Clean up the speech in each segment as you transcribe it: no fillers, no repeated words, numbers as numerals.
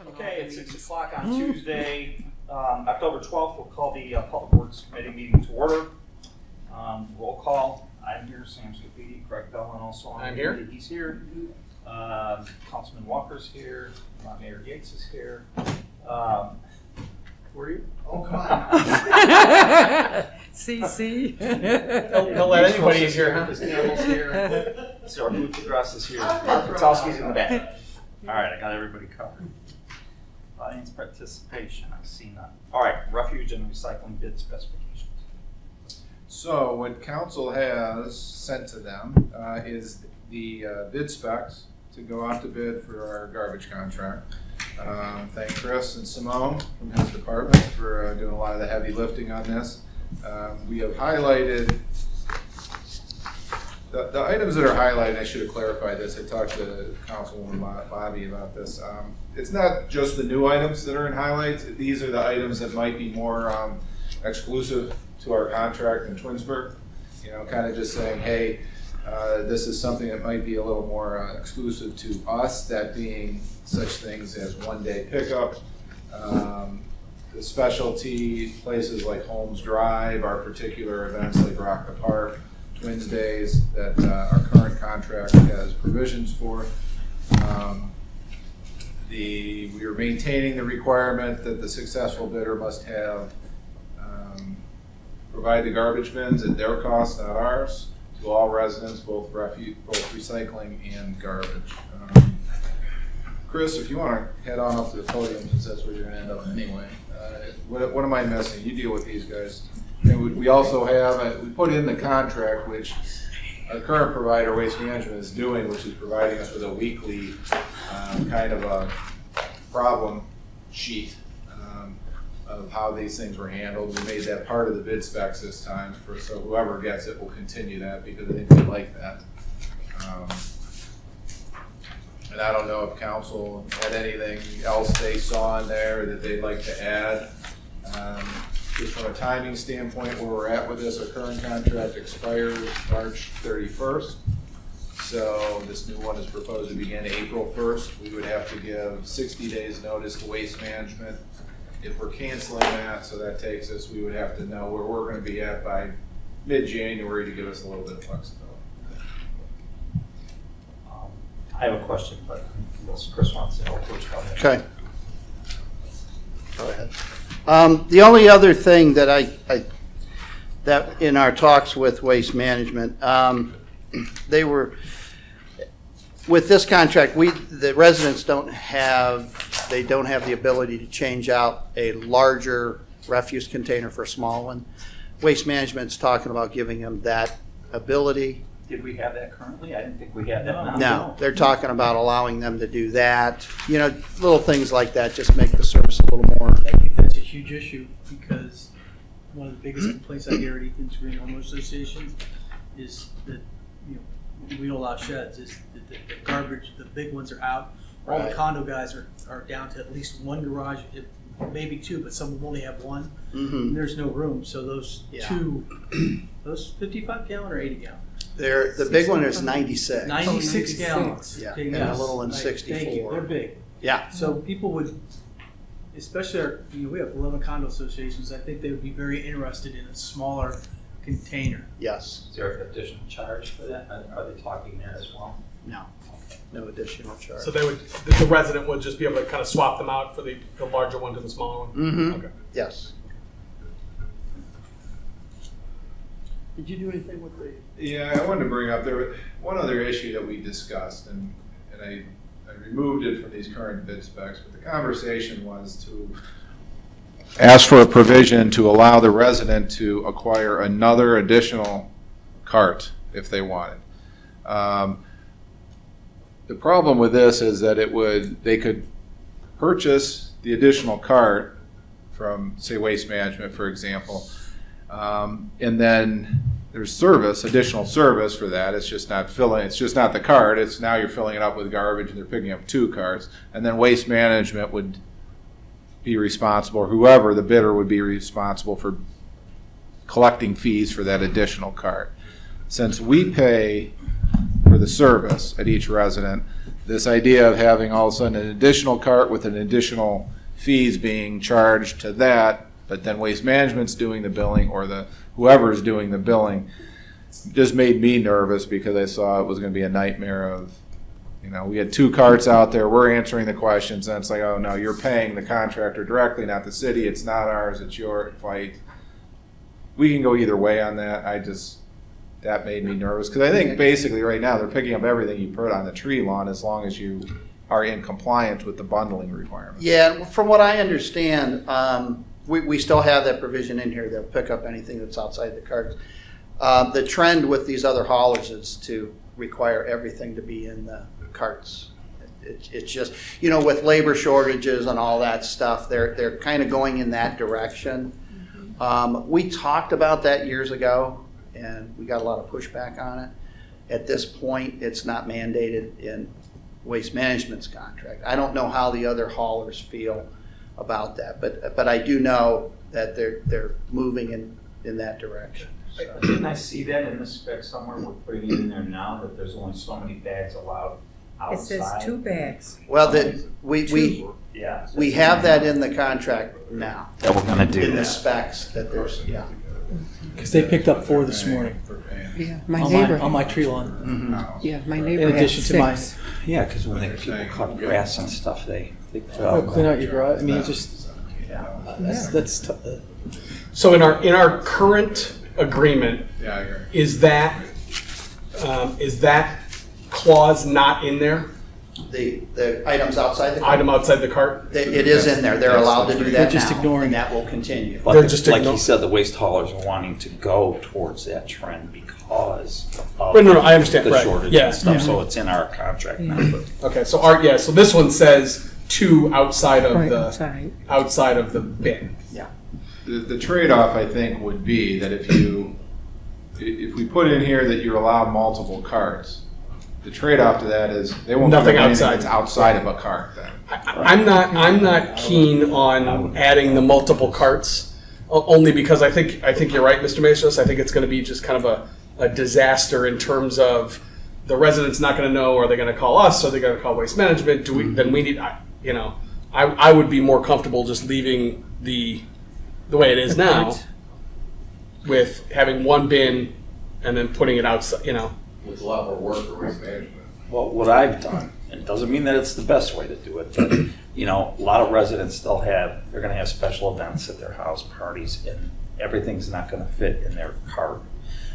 Okay, it's 6 o'clock on Tuesday, October 12th. We'll call the Public Works Committee meeting to order. Roll call. I'm here, Sam Scapidi, Craig Bellin also on. I'm here. He's here. Councilman Walker's here. Mayor Yates is here. Who are you? Oh, come on. CC. Don't let anybody in here, huh? Chris Campbell's here. So our booth address is here. Mark Patowski's in the back. All right, I got everybody covered. Audience participation, I see none. All right, refuge and recycling bid specifications. So what council has sent to them is the bid specs to go out to bid for our garbage contract. Thank Chris and Simone from his department for doing a lot of the heavy lifting on this. We have highlighted the items that are highlighted. I should have clarified this. I talked to Councilwoman Bobby about this. It's not just the new items that are in highlights. These are the items that might be more exclusive to our contract in Twinsburg. You know, kind of just saying, hey, this is something that might be a little more exclusive to us, that being such things as one-day pickup, the specialty places like Holmes Drive, our particular events like Rock the Park, Twins Days, that our current contract has provisions for. We are maintaining the requirement that the successful bidder must have provide the garbage bins at their cost, not ours, to all residents, both recycling and garbage. Chris, if you want to head on up to the podium, since that's where you're going to end up anyway. What am I missing? You deal with these guys. And we also have, we put in the contract, which our current provider, Waste Management, is doing, which is providing us with a weekly kind of a problem sheet of how these things were handled. We made that part of the bid specs this time, so whoever gets it will continue that, because I think they like that. And I don't know if council had anything else they saw in there that they'd like to add. Just from a timing standpoint, where we're at with this, our current contract expires March 31st. So this new one is proposed to begin April 1st. We would have to give 60 days notice to Waste Management if we're canceling that. So that takes us, we would have to know where we're going to be at by mid-January to give us a little bit of flexibility. I have a question, but unless Chris wants to help, please go ahead. Okay. Go ahead. The only other thing that that in our talks with Waste Management, they were, with this contract, the residents don't have the ability to change out a larger refuse container for a small one. Waste Management's talking about giving them that ability. Did we have that currently? I didn't think we had that. No, they're talking about allowing them to do that. You know, little things like that just make the service a little more. I think that's a huge issue, because one of the biggest complaints I hear at Ethan's Green Homeowners Association is that, you know, we don't allow sheds, is that the garbage, the big ones are out. All Right. the condo guys are down to at least one garage, maybe two, but some will only have one. And there's no room, so those those 55 gallon or 80 gallon? The big one is 96. 96 gallons. Yeah, Okay, and a yes. little in Right, 64. Thank you, they're big. Yeah. So people would, especially we have 11 condo associations, I think they would be very interested in a smaller container. Yes. Is there an additional charge for that? Are they talking that as well? No. No additional charge. So the resident would just be able to kind of swap them out for the larger one to the smaller one? Mm-hmm. Okay. Yes. Did you do anything with the? Yeah, I wanted to bring up, there was one other issue that we discussed, and I removed it from these current bid specs, but the conversation was to ask for a provision to allow the resident to acquire another additional cart if they wanted. The problem with this is that they could purchase the additional cart from, say, Waste Management, for example, and then there's additional service for that. It's just not the cart. It's now you're filling it up with garbage and they're picking up two carts. And then Waste Management would be responsible, or whoever, the bidder would be responsible for collecting fees for that additional cart. Since we pay for the service at each resident, this idea of having all of a sudden an additional cart with an additional fees being charged to that, but then Waste Management's doing the billing, or whoever's doing the billing, just made me nervous because I saw it was going to be a nightmare of, we had 2 carts out there, we're answering the questions, and it's like, oh no, you're paying the contractor directly, not the city, it's not ours, it's your fight. We can go either way on that. That made me nervous, because I think basically right now they're picking up everything you put on the tree lawn as long as you are in compliance with the bundling requirements. Yeah, from what I understand, we still have that provision in here. They'll pick up anything that's outside the carts. The trend with these other haulers is to require everything to be in the carts. It's just, with labor shortages and all that stuff, they're kind of going in that direction. We talked about that years ago, and we got a lot of pushback on it. At this point, it's not mandated in Waste Management's contract. I don't know how the other haulers feel about that, but I do know that they're moving in that direction. So. Didn't I see that in the spec somewhere? We're putting it in there now that there's only so many bags allowed It outside. says 2 bags. Well, Yeah. we have that in the contract now, That we're gonna do in the that. specs that there's, yeah. Because they picked up 4 this morning Yeah, my on neighbor. on my tree lawn. Yeah, my neighbor In had addition to mine. 6. Yeah, because when people cut grass and stuff, they Oh, clean out your garage. I mean, it's just that's So in our current agreement, Yeah, I agree. is that clause not in there? The items outside the cart, Item outside the cart? it is in there. They're allowed to do They're that just now, ignoring and it. that will continue. But They're just like ignore- he said, the waste haulers are wanting to go towards that trend because of Right, no, I understand, the right, shortage yeah. and stuff. So it's in our contract now. But Okay, so so this one says 2 outside of Right the outside. bin. The trade-off, I think, would be that if we put in here that you're allowed multiple carts, the trade-off to that is they won't Nothing pick up anything outside. that's outside of a cart then. I'm not keen on adding the multiple carts, only because I think you're right, Mr. Masos. I think it's going to be just kind of a disaster in terms of the residents not going to know. Are they going to call us? Are they going to call Waste Management? Then we need, I would be more comfortable just leaving the way it is now, with having one bin and then putting it outside. With a lot more work for Waste Management. well, what I've done, and it doesn't mean that it's the best way to do it, but a lot of residents they're going to have special events at their house, parties, and everything's not going to fit in their cart.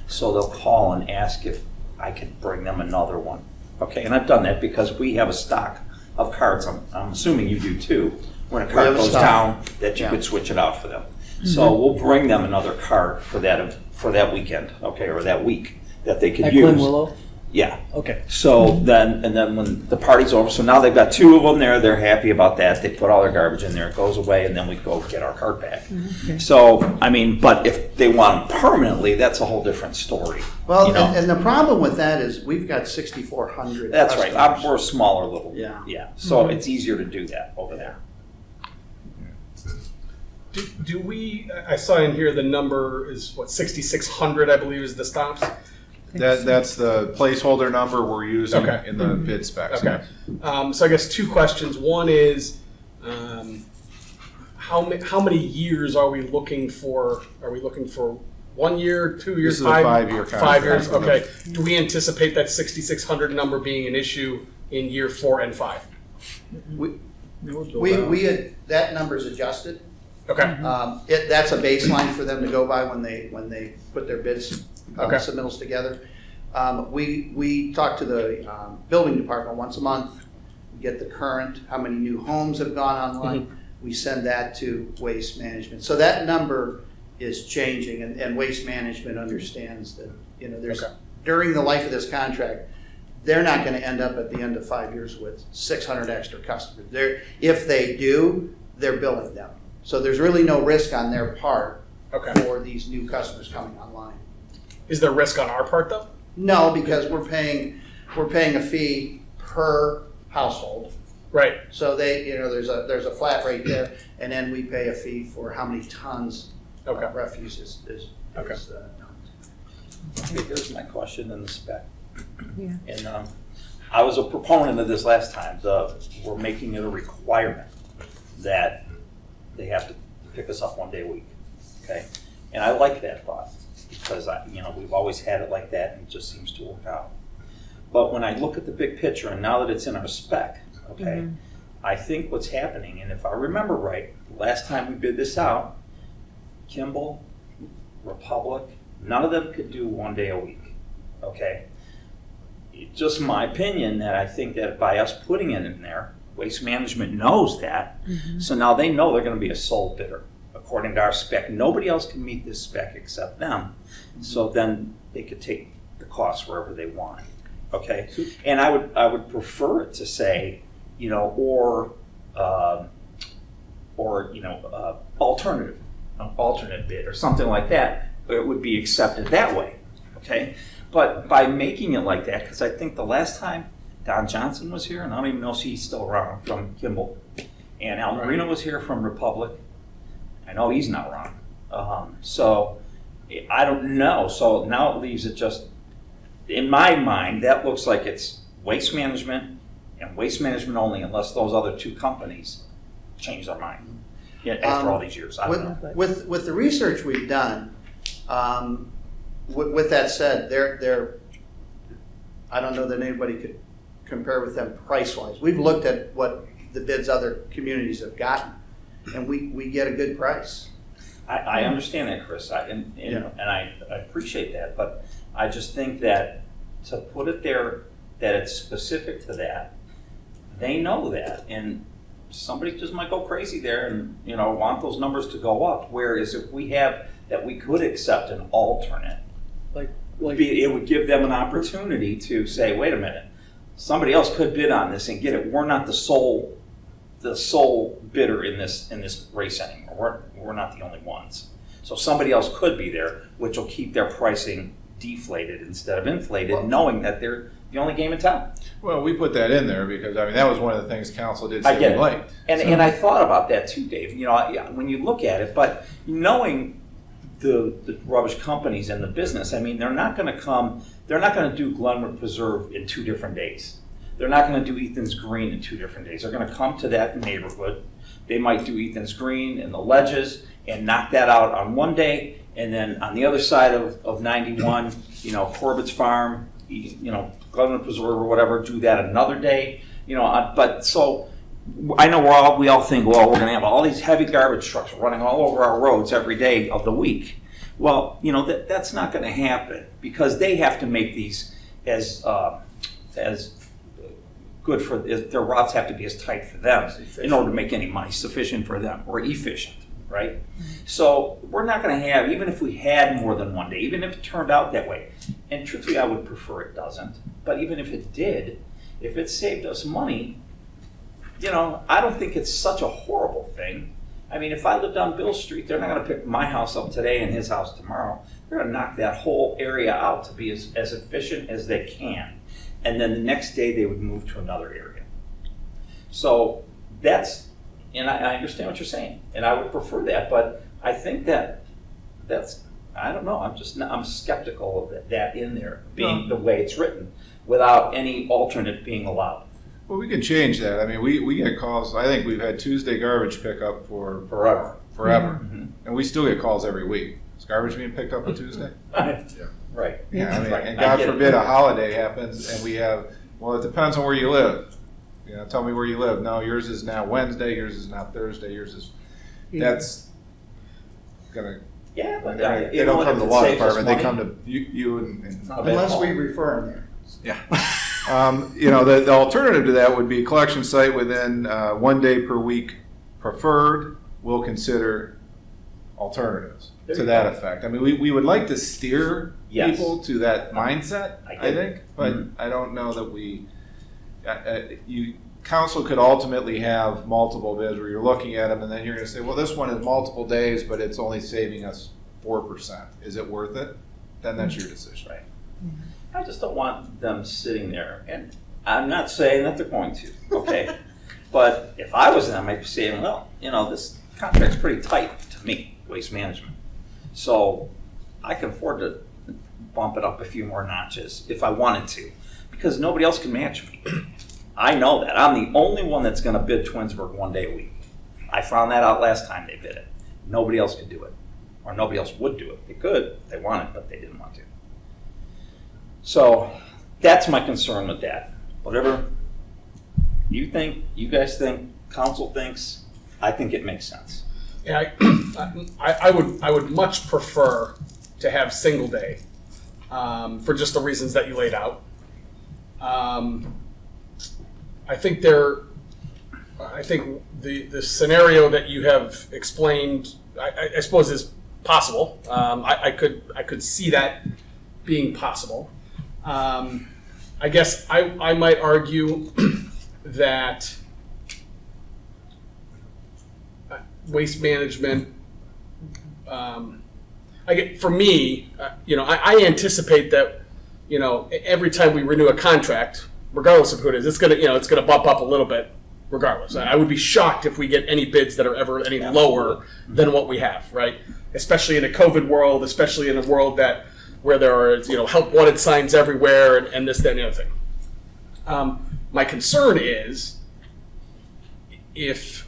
So they'll call and ask if I could bring them another one. Okay, and I've done that because we have a stock of carts. I'm assuming you do too. When a We cart have a goes stock. down, that you Yeah. could switch it out for them. So we'll bring them another cart for that weekend, okay, or that week that they could at use. Glen Willow. Yeah. Okay. So then when the party's over, so now they've got 2 of them there. They're happy about that. They put all their garbage in there. It goes away, and then we go get our cart back. So but if they want them permanently, that's a whole different story. Well, you know? and the problem with that is we've got 6,400 That's right. customers. We're a smaller little. Yeah. Yeah. So it's easier to do that over there. Do we? I saw in here the number is 6,600. I believe is the stops. That's the placeholder number we're using Okay. in the bid specs. Okay. So I guess 2 questions. One is, how many years are we looking for? Are we looking for 1 year, 2 years, This is a 5-year contract. 5 years. Okay. Do we anticipate that 6,600 number being an issue in year 4 and 5? We had, that number's adjusted. Okay. That's a baseline for them to go by when they put their bids, Okay. submittals together. We talk to the building department once a month, get the current, how many new homes have gone online. We send that to Waste Management. So that number is changing, and Waste Management understands that, there's, Okay. during the life of this contract, they're not gonna end up at the end of 5 years with 600 extra customers. If they do, they're billing them. So there's really no risk on their part Okay. for these new customers coming online. Is there risk on our part though? No, because we're paying a fee per household. Right. So there's a flat rate there, and then we pay a fee for how many tons Okay. of refuse is Okay. dumped. Okay, here's my question in the spec. Yeah. And I was a proponent of this last time. We're making it a requirement that they have to pick us up 1 day a week, okay? And I like that thought because we've always had it like that and it just seems to work out. But when I look at the big picture and now that it's in our spec, okay, I think what's happening, and if I remember right, last time we bid this out, Kimball, Republic, none of them could do 1 day a week, okay? It's just my opinion that I think that by us putting it in there, Waste Management knows that, so now they know they're gonna be a sole bidder. According to our spec, nobody else can meet this spec except them, so then they could take the cost wherever they want, okay? And I would prefer it to say, alternate bid or something like that. It would be accepted that way, okay? But by making it like that, because I think the last time Don Johnson was here, and I don't even know if he's still around, from Kimball, and Al Marino was here from Republic. I know he's not wrong. So I don't know. So now it leaves it just, in my mind, that looks like it's Waste Management and Waste Management only, unless those other two companies change their mind after all these years. I don't know. With the research we've done, with that said, they're I don't know that anybody could compare with them price-wise. We've looked at what the bids other communities have gotten, and we get a good price. I understand that, Chris, and I appreciate that, but I just think that to put it there, that it's specific to that, they know that, and somebody just might go crazy there and want those numbers to go up. Whereas if we have that, we could accept an alternate. It would give them an opportunity to say, wait a minute, somebody else could bid on this and get it. We're not the sole bidder in this race anymore. We're not the only ones. So somebody else could be there, which will keep their pricing deflated instead of inflated, knowing that they're the only game in town. Well, we put that in there because, that was one of the things council did I say get they it. liked. And I thought about that too, Dave. When you look at it, but knowing the rubbish companies and the business, they're not going to do Glenwood Preserve in 2 different days. They're not going to do Ethan's Green in 2 different days. They're going to come to that neighborhood. They might do Ethan's Green and the ledges and knock that out on 1 day. And then on the other side of 91, Corbett's Farm, Glenwood Preserve or whatever, do that another day. But so I know we all think, well, we're going to have all these heavy garbage trucks running all over our roads every day of the week. Well, that's not going to happen because they have to make these as good for their routes have to be as tight for them in order to make any money, sufficient for them or efficient, right? So we're not going to have, even if we had more than 1 day, even if it turned out that way, and truthfully I would prefer it doesn't, but even if it did, if it saved us money, I don't think it's such a horrible thing. If I lived on Bill Street, they're not going to pick my house up today and his house tomorrow. They're going to knock that whole area out to be as efficient as they can. And then the next day they would move to another area. So and I understand what you're saying, and I would prefer that, but I think that's, I don't know, I'm skeptical of that in there being the way it's written without any alternate being allowed. Well, we can change that. We get calls. I think we've had Tuesday garbage pickup for Forever. Mm-hmm. And we still get calls every week. Is garbage being picked up on Tuesday? Right. Yeah, Right. and I God get it. forbid a holiday happens and we have, it depends on where you live. Tell me where you live. No, yours is now Wednesday, yours is now Thursday, yours is, that's gonna, Yeah, but they don't come to the law department, they come to you and. Unless we refer them there. Yeah. The alternative to that would be collection site within 1 day per week preferred. We'll consider alternatives to that effect. We would like to steer people to that mindset, I think, but I don't know that council could ultimately have multiple bids where you're looking at them and then you're going to say, well, this one is multiple days, but it's only saving us 4%. Is it worth it? Then that's your decision. Right. I just don't want them sitting there, and I'm not saying that they're going to, okay? But if I was them, I'd be saying, well, this contract's pretty tight to me, Waste Management. So I can afford to bump it up a few more notches if I wanted to. because nobody else can match me. I know that. I'm the only one that's gonna bid Twinsburg 1 day a week. I found that out last time they bid it. Nobody else could do it, or nobody else would do it. They could if they wanted, but they didn't want to. So that's my concern with that. Whatever you think, you guys think, council thinks, I think it makes sense. Yeah, I would much prefer to have single day, for just the reasons that you laid out. I think the scenario that you have explained, I suppose, is possible. I could see that being possible. I guess I might argue that waste management, for me, I anticipate that, every time we renew a contract, regardless of who it is, it's gonna bump up a little bit regardless. I would be shocked if we get any bids that are ever any lower than what we have, right? Especially in a COVID world, especially in a world where there are, help wanted signs everywhere and this, that, and the other thing. My concern is if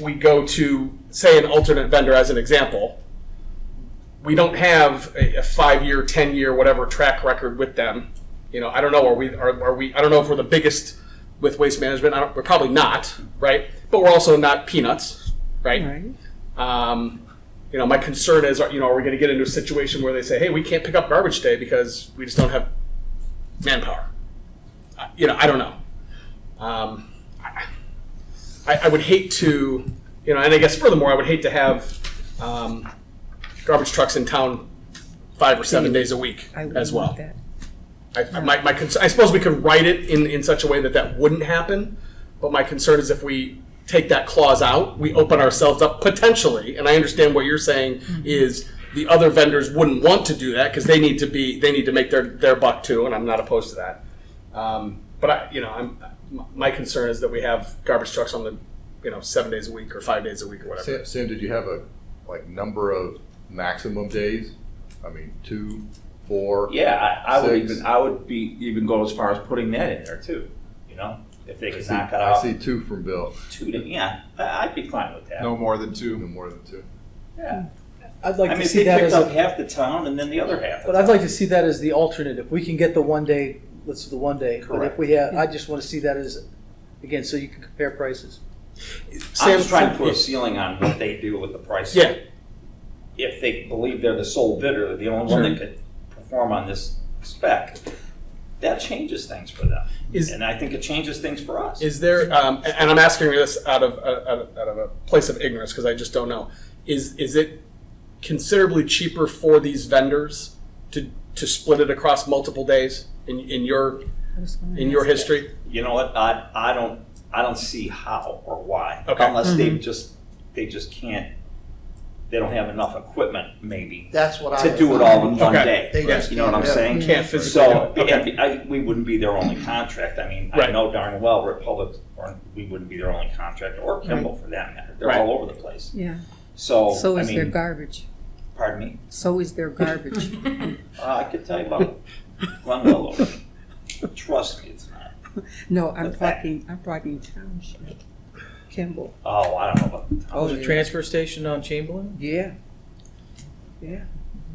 we go to, say, an alternate vendor as an example, we don't have a 5-year, 10-year, whatever track record with them. I don't know. Are we? I don't know if we're the biggest with waste management. We're probably not, right? But we're also not peanuts, right? My concern is, are we going to get into a situation where they say, hey, we can't pick up garbage today because we just don't have manpower? I don't know. I would hate to, and I guess furthermore, I would hate to have garbage trucks in town 5 or 7 days a week as well. I suppose we could write it in such a way that wouldn't happen, but my concern is if we take that clause out, we open ourselves up potentially, and I understand what you're saying is the other vendors wouldn't want to do that because they need to make their buck too, and I'm not opposed to that. But my concern is that we have garbage trucks on the 7 days a week or 5 days a week or whatever. Sam, did you have a number of maximum days? I mean, 2, 4. Yeah, I would 6. even go as far as putting that in there too. If they could knock it out. I see 2 from Bill. 2 to, yeah, I'd be fine with that. No more than 2. No more than 2. Yeah. I'd like to if see they that picked as up half the town and then the other half. but I'd like to see that as the alternate. If we can get the 1 day, let's do the 1 day. But Correct. if we have, I just want to see that as, again, so you can compare prices. I'm just trying to put a ceiling on what they do with the price. Yeah. If they believe they're the sole bidder, the only one that could perform on this spec, that changes things for them. And I think it changes things for us. Is there, and I'm asking this out of a place of ignorance because I just don't know. Is it considerably cheaper for these vendors to split it across multiple days in your history? You know what? I don't see how or why, Okay. unless they just can't. They don't have enough equipment, maybe, That's what I to do it all in one Okay. day. They just You know what I'm can't do it. saying? Can't physically So do it. Okay. and we wouldn't be their only contract. I mean, I Right. know darn well Republic, or we wouldn't be their only contract, or Kimball for that matter. They're Right. all over the place. Yeah. So, So is I their mean, garbage. pardon me. So is their garbage. I could tell you about Glenville. Trust me, it's not. No, I'm What's that? talking township. Kimball. Oh, I don't know about the Oh, Oh, there's a yeah. transfer station on Chamberlain? Yeah. Yeah.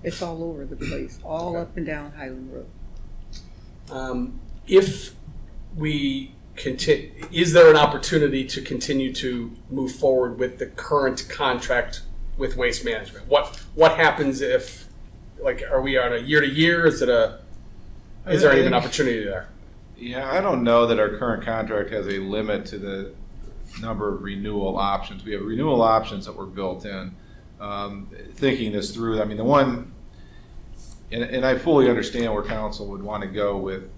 It's all over the place, all up and down Highland Road. If we continue, is there an opportunity to continue to move forward with the current contract with Waste Management? What happens if, are we on a year to year? Is there even an opportunity there? Yeah, I don't know that our current contract has a limit to the number of renewal options. We have renewal options that were built in. Thinking this through, I mean, the one, and I fully understand where council would want to go with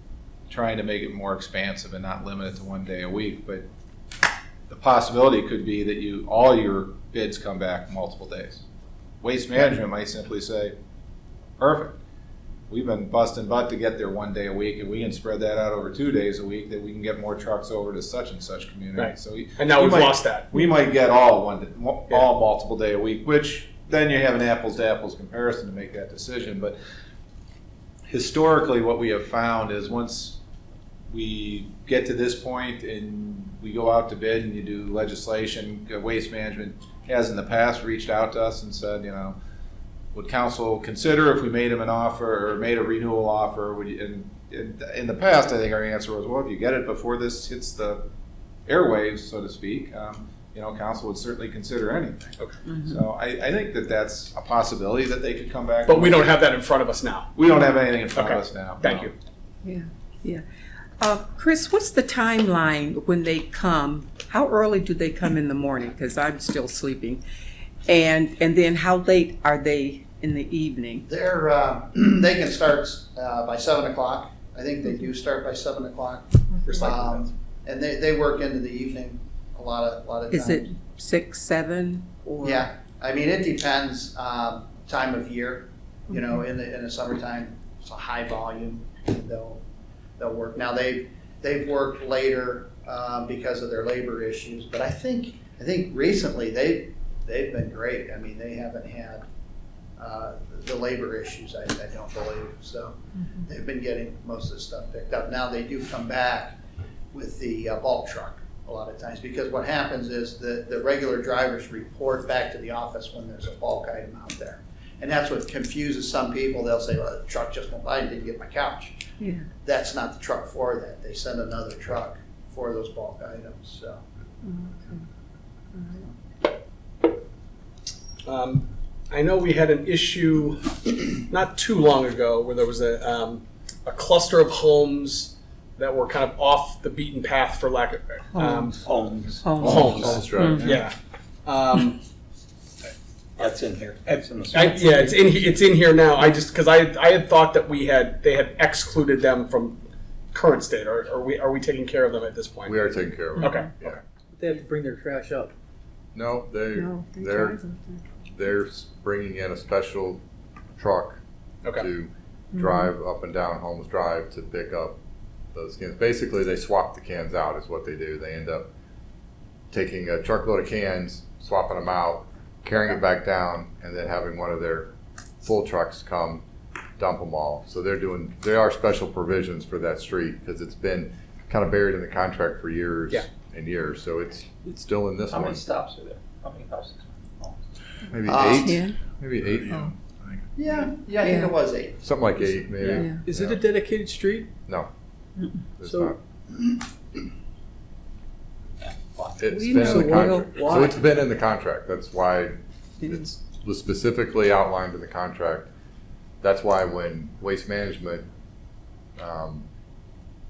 trying to make it more expansive and not limit it to 1 day a week, but the possibility could be that all your bids come back multiple days. Waste Management might simply say, perfect. We've been busting butt to get there 1 day a week, and we can spread that out over 2 days a week, that we can get more trucks over to such and such community. Right. So And now we've lost that. We might get all multiple day a week, which then you have an apples to apples comparison to make that decision. But historically, what we have found is once we get to this point and we go out to bid and you do legislation, Waste Management has in the past reached out to us and said, would council consider if we made them an offer or made a renewal offer? And in the past, I think our answer was, well, if you get it before this hits the airwaves, so to speak, council would certainly consider anything. Okay. So I think that that's a possibility that they could come back. But we don't have that in front of us now. We don't have anything in front Okay. of us now. Thank No. you. Yeah. Chris, what's the timeline when they come? How early do they come in the morning? Because I'm still sleeping. And then how late are they in the evening? They're, they can start by 7 o'clock. I think they do start by 7 o'clock. Recycling. And they work into the evening a lot of times. Is it 6, 7, or? Yeah, I mean, it depends, time of year, in the summertime, it's a high volume, they'll work. Now, they've worked later, because of their labor issues, but I think recently they've been great. I mean, they haven't had, the labor issues, I don't believe, so they've been getting most of the stuff picked up. Now, they do come back with the bulk truck a lot of times, because what happens is the regular drivers report back to the office when there's a bulk item out there. And that's what confuses some people. They'll say, well, the truck just went by and didn't get my couch. Yeah. That's not the truck for that. They send another truck for those bulk items, so. I know we had an issue not too long ago where there was a cluster of homes that were kind of off the beaten path, for lack of Homes. homes. That's right. Yeah. That's in here. It's in the it's in here now. I just because I had thought that they had excluded them from current state. Are we taking care of them at this point? We are taking care of it. Okay. Yeah. They have to bring their trash up. No, No, they're bringing in a special truck Okay. to drive up and down Holmes Drive to pick up those cans. Basically, they swap the cans out is what they do. They end up taking a truckload of cans, swapping them out, carrying it back down, and then having one of their full trucks come dump them all. So there are special provisions for that street because it's been kind of buried in the contract for years and years. So it's still in this How one. many stops are there? How many houses? Oh. Maybe eight. Yeah. Maybe eight. Yeah, I think it was 8. Something like 8, maybe. Yeah. Is it a dedicated street? No. It's So- not. It's We been in the know contract. why. So it's been in the contract. That's why it was specifically outlined in the contract. That's why when Waste Management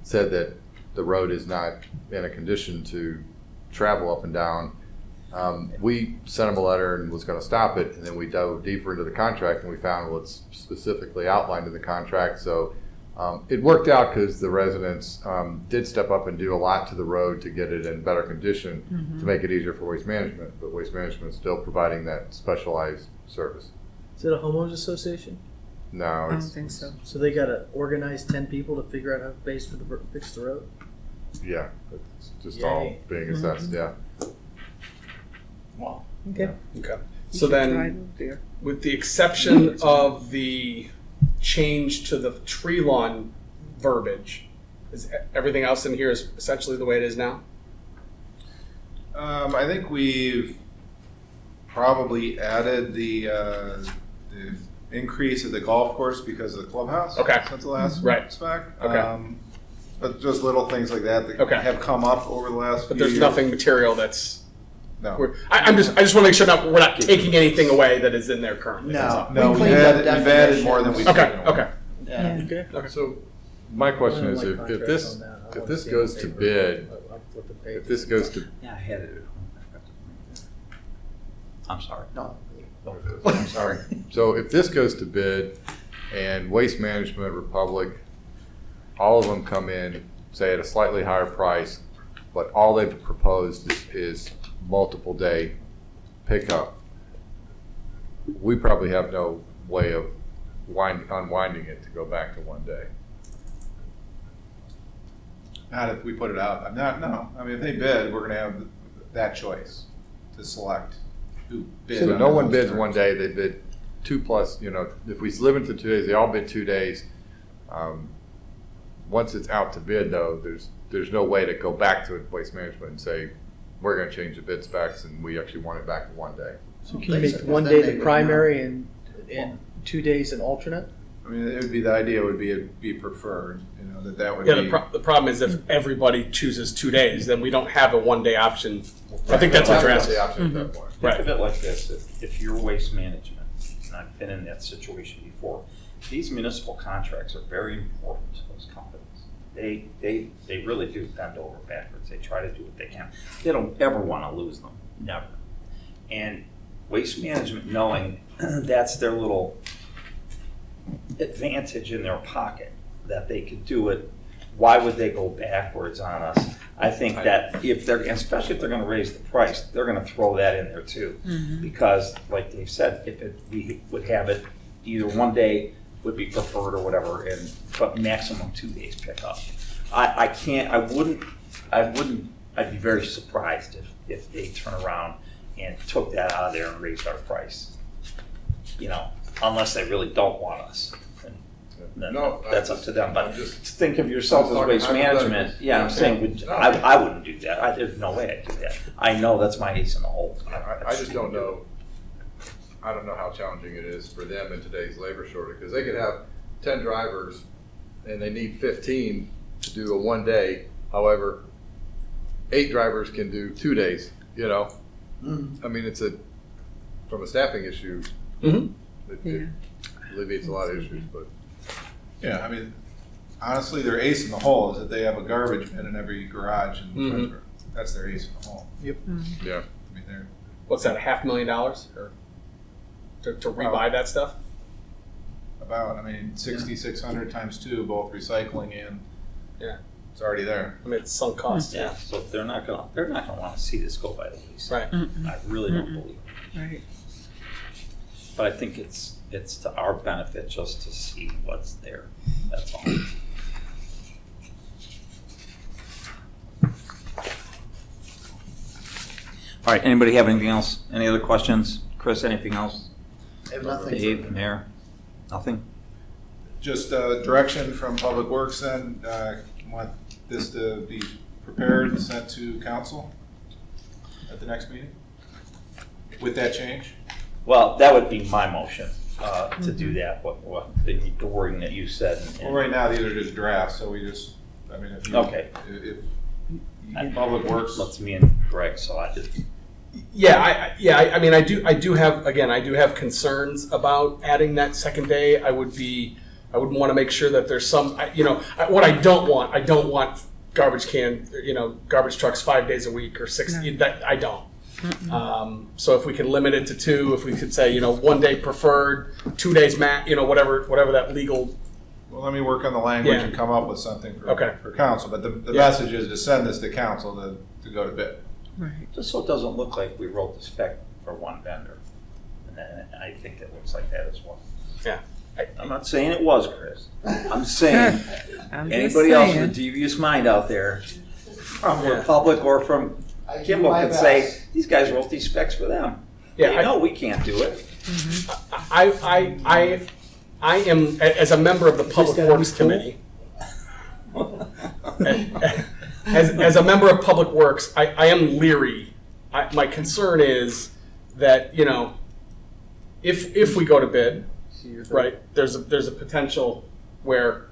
said that the road is not in a condition to travel up and down, we sent them a letter and was going to stop it. And then we dove deeper into the contract and we found, well, it's specifically outlined in the contract. So it worked out because the residents did step up and do a lot to the road to get it in better condition to make it easier for Waste Management. But Waste Management is still providing that specialized service. Is it a homeowners association? No, I don't it's, think so. So they got to organize 10 people to figure out how to fix the road? yeah, it's just all Yay. being assessed, yeah. Wow. Okay. Okay. You So should then, drive up there. with the exception of the change to the tree lawn verbiage, is everything else in here is essentially the way it is now? I think we've probably added the increase at the golf course because of the clubhouse. Okay. Since the last Right. spec. Okay. But just little things like that that Okay. have come up over the last But few there's years. nothing material that's. No. I just want to make sure we're not taking anything away that is in there currently. that's all. No, We we've cleaned up added, more than we've Okay. taken away. Okay. Yeah. Okay. So my question I is, like if contracts this, on that. I if wanna this see goes the to paper. bid, I'll flip the page. if this goes to, Yeah, I had it at home. I forgot to bring it there. I'm sorry. No. I'm sorry. so if this goes to bid and Waste Management, Republic, all of them come in, say at a slightly higher price, but all they've proposed is multiple day pickup, we probably have no way of unwinding it to go back to 1 day. Not if we put it out. No. I mean, if they bid, we're going to have that choice to select who bids. So on no one those bids terms. 1 day, they bid 2 plus, if we live into 2 days, they all bid 2 days. once it's out to bid though, there's no way to go back to Waste Management and say, we're gonna change the bid specs and we actually want it back in one day. So can you make one day the primary and 2 days an alternate? I mean, it would be, the idea would be, it'd be preferred, you know, that would Yeah, be. the problem is if everybody chooses 2 days, then we don't have a one-day option. I think that's what you're asking. The option at that point. Think Right. of it like this, if you're waste management, and I've been in that situation before, these municipal contracts are very important to those companies. They really do bend over backwards. They try to do what they can. They don't ever want to lose them, never. And waste management, knowing that's their little advantage in their pocket, that they could do it, why would they go backwards on us? I think that if they're, especially if they're gonna raise the price, they're gonna throw that in there too. Because like Dave said, we would have it, either one day would be preferred or whatever, but maximum 2 days pickup. I'd be very surprised if they turn around and took that out of there and raised our price. You know, unless they really don't want us. Then No, that's up to them, but I'm just- think of yourself I'm as talking waste management. hypotheticals. Yeah, I'm saying, I wouldn't do that. There's no way I'd do that. I know that's my ace in the hole. I just don't know. I don't know how challenging it is for them in today's labor shortage, because they could have 10 drivers and they need 15 to do a one day. However, 8 drivers can do 2 days, you know? I mean, from a staffing issue, Mhm. it alleviates a lot of issues, but. Yeah, I mean, honestly, their ace in the hole is that they have a garbage bin in every garage in Twinsburg. That's their ace in the hole. Yeah. I mean, they're What's that, $500,000 or to rebuy that stuff? about, 6,600 times 2, both recycling and, Yeah. it's already there. I mean, it's sunk cost. Yeah, so they're not gonna want to see this go by the wayside. Right. I really don't believe it. Right. But I think it's to our benefit just to see what's there. That's all. All right, anybody have anything else? Any other questions? Chris, anything else? I have nothing. Dave, Mayor? Nothing? Just direction from Public Works then, want this to be prepared and sent to council at the next meeting with that change? Well, that would be my motion, to do that, what the wording that you said. Well, right now, these are just drafts, so we just, if you. Okay. If Public Works. That's me and Greg, so I did. I do have concerns about adding that second day. I would want to make sure that there's some, what I don't want garbage trucks 5 days a week or 6, that I don't. So if we can limit it to 2, if we could say, 1 day preferred, 2 days whatever that legal. Well, let me work on the language Yeah. and come up with something Okay. for council, but the message is to send this to council to go to bid. Right. Just so it doesn't look like we wrote the spec for one vendor. And then I think it looks like that as well. Yeah. I'm not saying it was, Chris. I'm saying, I'm just anybody else with a saying. devious mind out there, from Yeah. Republic or from Kimball could say, these guys wrote these specs for them. Yeah, They know we can't do it. I am, as a member of the Public Works Committee, as a member of Public Works, I am leery. My concern is that, if we go to bid, right, there's a potential where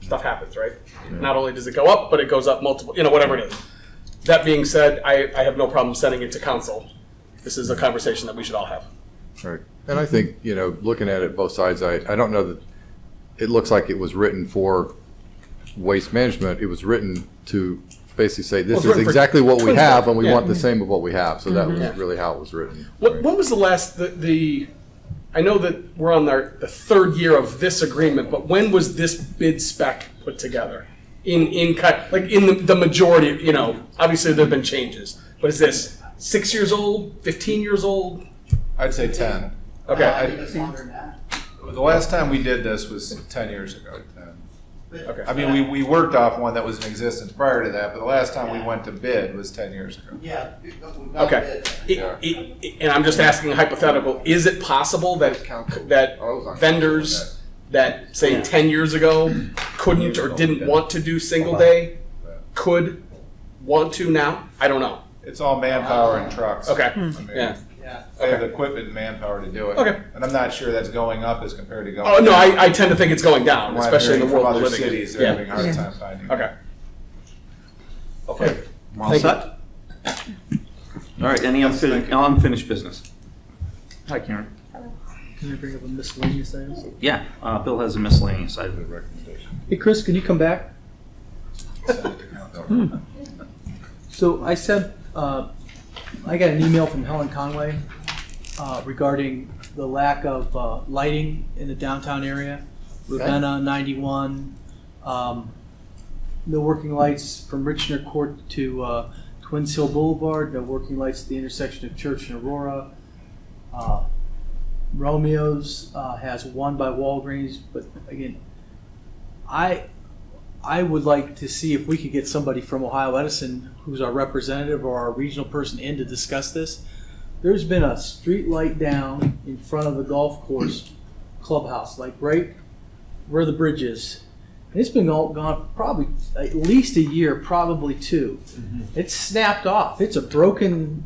stuff happens, right? Not only does it go up, but it goes up multiple, whatever it is. That being said, I have no problem sending it to council. This is a conversation that we should all have. Right. And I think, looking at it both sides, I don't know that it looks like it was written for waste management. It was written to basically say, this Well, is for exactly what we have and we yeah. want the same of what we have. So that was Yeah. really how it was written. When was the last, I know that we're on the third year of this agreement, but when was this bid spec put together? In the majority, obviously there've been changes, but is this 6 years old, 15 years old? I'd say 10. Okay. The last time we did this was 10 years ago. Okay. We worked off one that was in existence prior to that, but the last time we went to bid was 10 years ago. Yeah. Okay. And I'm just asking a hypothetical, is it possible that vendors that, say, 10 years ago couldn't or didn't want to do single day could want to now? I don't know. It's all manpower and trucks. Okay. I mean, Yeah. They have the equipment and manpower to do it. Okay. And I'm not sure that's going up as compared to going Oh, no, down. I tend to think it's going down, From what I'm especially in the hearing world from we're other living in. cities, they're having a Yeah. hard time finding. Okay. Okay. Well Thank you. set. All right, any unfinished business? Hi, Karen. Can you bring up a miscellaneous items? Yeah, Bill has a miscellaneous item. Hey, Chris, can you come back? So I sent, I got an email from Helen Conway regarding the lack of lighting in the downtown area. Ravenna, 91, no working lights from Richner Court to Twins Hill Boulevard, no working lights at the intersection of Church and Aurora. Romeo's has one by Walgreens, but again, I would like to see if we could get somebody from Ohio Edison, who's our representative or our regional person, in to discuss this. There's been a street light down in front of the golf course clubhouse, like right where the bridge is. And it's been gone probably at least a year, probably two. It's snapped off. It's a broken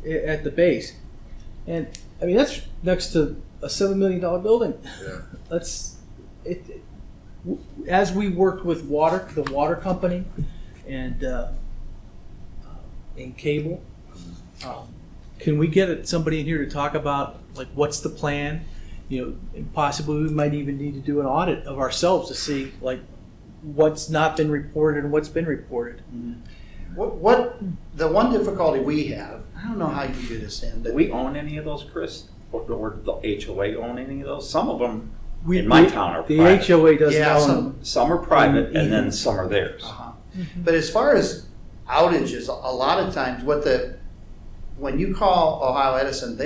at the base. And I mean, that's next to a $7 million building. Yeah. That's it. As we worked with the water company, and cable, can we get somebody in here to talk about like what's the plan? You know, and possibly we might even need to do an audit of ourselves to see like what's not been reported and what's been reported. What the one difficulty we have, I don't know how you do this, Sam, Do but we own any of those, Chris? Or the HOA own any of those? Some of them We, in my town are the private. HOA doesn't Yeah, own some- them. Some are private and then Even- some are theirs. But as far as outages, a lot of times when you call Ohio Edison,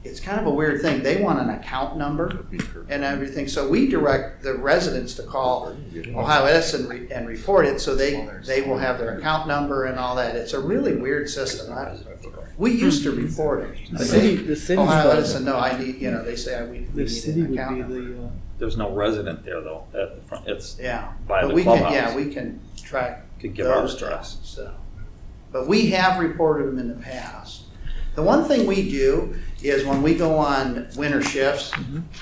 it's kind of a weird thing. They want an account number and everything. So we direct the residents to call Ohio Edison and report it, so they will have their account number and all that. It's a really weird system. We used to report it. The city Ohio does. Edison, no, I need, they say we The need city an would account be number. There's no resident there though at the front. It's Yeah. by But the we can, clubhouse. yeah, we can track Could give our those address. down, so. But we have reported them in the past. The one thing we do is when we go on winter shifts,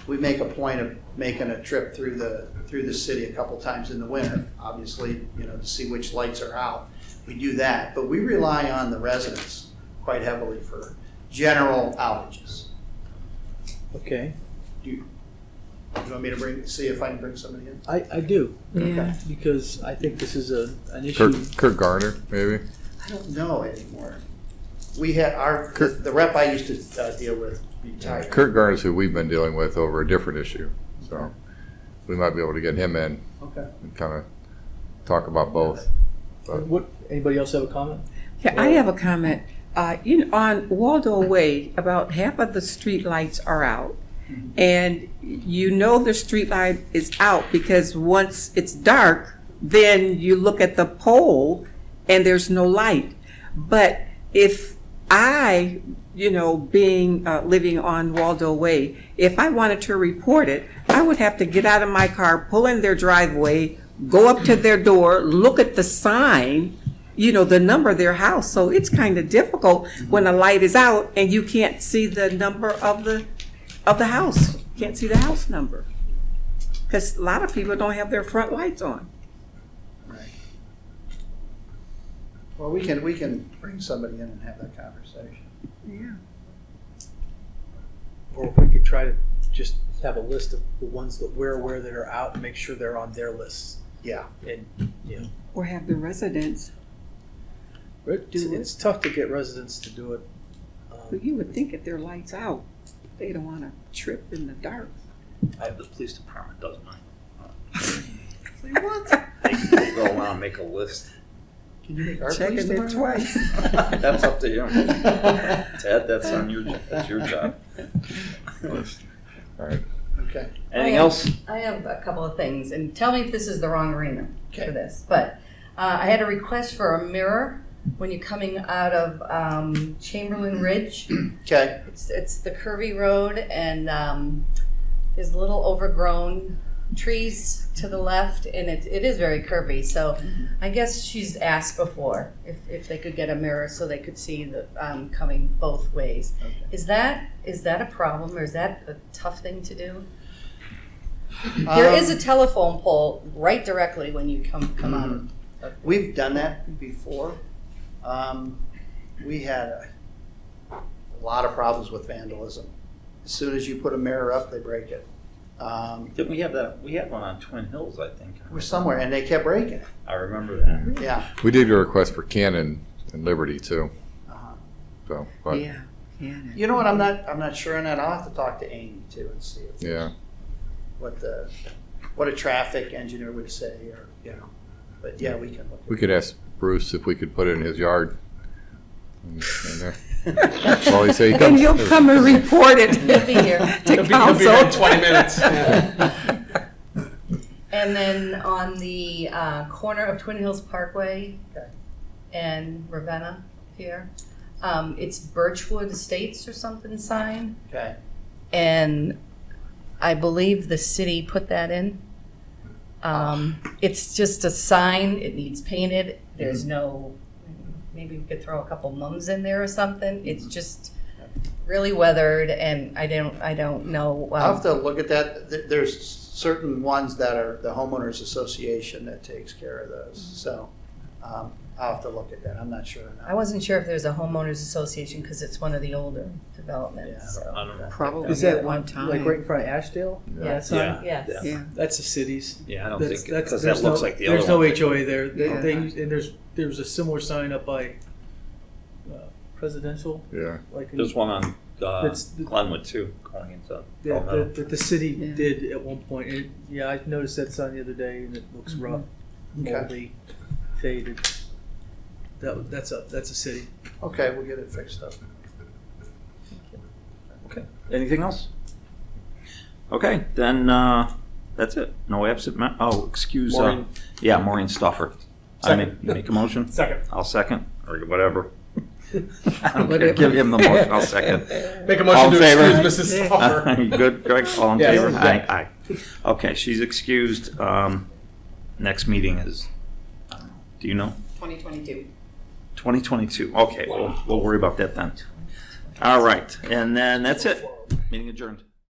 we make a point of making a trip through the city a couple times in the winter, obviously, to see which lights are out. We do that, but we rely on the residents quite heavily for general outages. Okay, Do you want me to see if I can bring somebody in? I do. Yeah. Because I think this is an issue. Kurt Garner, maybe? I don't know anymore. We had the rep I used to deal with retired. Kurt Garner's who we've been dealing with over a different issue. So we might be able to get him in Okay. and kind of talk about both. Anybody else have a comment? Yeah, I have a comment. On Waldo Way, about half of the street lights are out. And the street light is out because once it's dark, then you look at the pole and there's no light. But if I, living on Waldo Way, if I wanted to report it, I would have to get out of my car, pull in their driveway, go up to their door, look at the sign, the number of their house. So it's kind of difficult when a light is out and you can't see the number of the house. You can't see the house number. Because a lot of people don't have their front lights on. Right. Well, we can bring somebody in and have that conversation. Yeah. Or if we could try to just have a list of the ones that we're aware that are out and make sure they're on their lists. Yeah. And, Or have the residents. it's tough to get residents to do it. But you would think if their lights out, they don't want to trip in the dark. I have the police department does mine. Say what? They go around and make a list. Can you make our police Checking it department? twice. That's up to you. Ted, that's your job. All right. Okay. Anything else? I have a couple of things, and tell me if this is the wrong arena Okay. for this. But I had a request for a mirror when you're coming out of Chamberlain Ridge. Okay. It's the curvy road, and there's little overgrown trees to the left, and it is very curvy. So I guess she's asked before if they could get a mirror so they could see the coming both ways. Okay. Is that a problem, or is that a tough thing to do? There is a telephone pole right directly when you come out. We've done that before. We had a lot of problems with vandalism. As soon as you put a mirror up, they break it. Didn't we have that? We had one on Twin Hills, I think. We're somewhere, and they kept breaking it. I remember that. Yeah. We did get a request for Cannon and Liberty too. Uh-huh. So, but Yeah. You know what? I'm not sure on that. I'll have to talk to Amy too and see if yeah, what a traffic engineer would say, or But yeah, we can look. we could ask Bruce if we could put it in his yard. Well, he say he And comes. you'll come and report it He'll be here. to He'll be here in council. 20 minutes. Yeah. And then on the corner of Twin Hills Parkway and Ravenna here, it's Birchwood Estates or something sign. Okay. And I believe the city put that in. It's just a sign, it needs painted, there's no, maybe we could throw a couple mums in there or something. It's just really weathered, and I don't know. I'll have to look at that. There's certain ones that are the homeowners association that takes care of those. So I'll have to look at that. I'm not sure. I wasn't sure if there's a homeowners association because it's one of the older developments. Yeah. So. I don't know. Probably Is that at one time. like right in front of Ashdale? Yes. Yeah. Yes. Yeah. That's the city's. Yeah, I don't That's- think, that's- because there's that looks no- like the other There's one. no HOA there. Yeah. And there's a similar sign up by Presidential, Yeah, like in, There's one on That's- Glenwood too, going into Palmetto. that the city Yeah. did at one point. And, yeah, I noticed that sign the other day, and it looks rough, Okay. moldy, faded. That's a city. Okay, we'll get it fixed up. Okay, anything else? Okay, then, that's it. No absent, excuse, Maureen. yeah, Maureen Stuffer. Second. Make a motion? Second. I'll second, or whatever. I don't Whatever. care. Give him the motion, I'll second. Make a All motion in to favor? excuse Mrs. Stoffer. You good, Greg? All in Yes. favor? Yeah. Aye. Okay, she's excused. Next meeting is, do you know? 2022. 2022. Okay, we'll worry about that then. All right, and then that's it. Meeting adjourned.